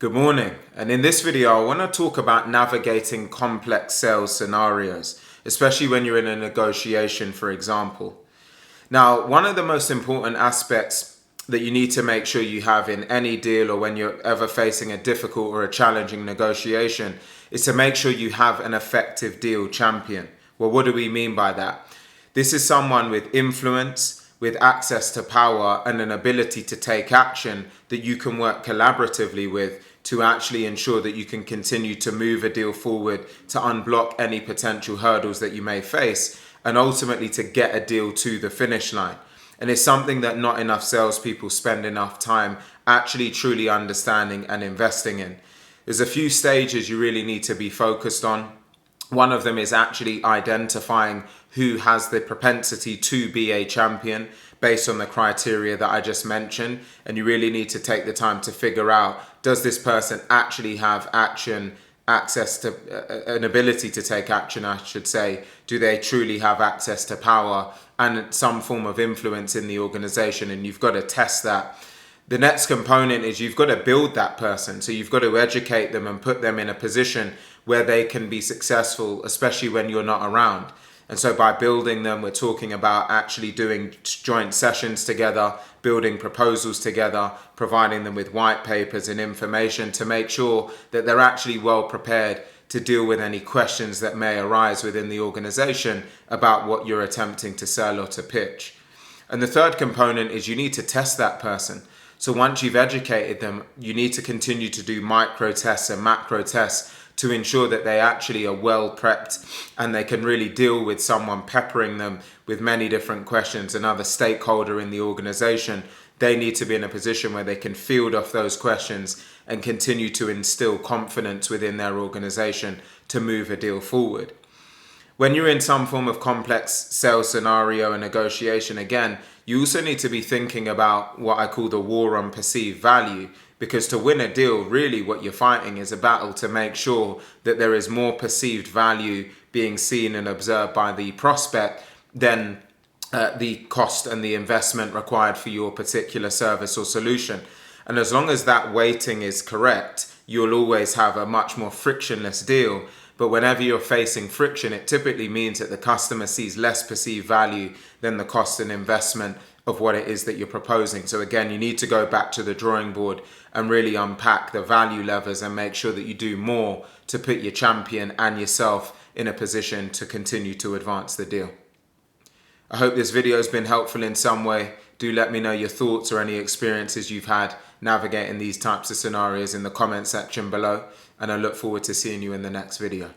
Good morning, and in this video I want to talk about navigating complex sales scenarios, especially when you're in a negotiation, for example. Now, one of the most important aspects that you need to make sure you have in any deal or when you're ever facing a difficult or a challenging negotiation is to make sure you have an effective deal champion. Well, what do we mean by that? This is someone with influence, with access to power and an ability to take action that you can work collaboratively with to actually ensure that you can continue to move a deal forward, to unblock any potential hurdles that you may face, and ultimately to get a deal to the finish line. And it's something that not enough salespeople spend enough time actually truly understanding and investing in. There's a few stages you really need to be focused on. One of them is actually identifying who has the propensity to be a champion based on the criteria that I just mentioned. And you really need to take the time to figure out, does this person actually have access to an ability to take action, I should say? Do they truly have access to power and some form of influence in the organization? And you've got to test that. The next component is you've got to build that person. So you've got to educate them and put them in a position where they can be successful, especially when you're not around. And so by building them, we're talking about actually doing joint sessions together, building proposals together, providing them with white papers and information to make sure that they're actually well prepared to deal with any questions that may arise within the organization about what you're attempting to sell or to pitch. And the third component is you need to test that person. So once you've educated them, you need to continue to do micro tests and macro tests to ensure that they actually are well prepped and they can really deal with someone peppering them with many different questions. Another stakeholder in the organization, they need to be in a position where they can field off those questions and continue to instill confidence within their organization to move a deal forward. When you're in some form of complex sales scenario and negotiation, again, you also need to be thinking about what I call the war on perceived value. Because to win a deal, really what you're fighting is a battle to make sure that there is more perceived value being seen and observed by the prospect than the cost and the investment required for your particular service or solution. And as long as that weighting is correct, you'll always have a much more frictionless deal. But whenever you're facing friction, it typically means that the customer sees less perceived value than the cost and investment of what it is that you're proposing. So again, you need to go back to the drawing board and really unpack the value levers and make sure that you do more to put your champion and yourself in a position to continue to advance the deal. I hope this video has been helpful in some way. Do let me know your thoughts or any experiences you've had navigating these types of scenarios in the comment section below, and I look forward to seeing you in the next video.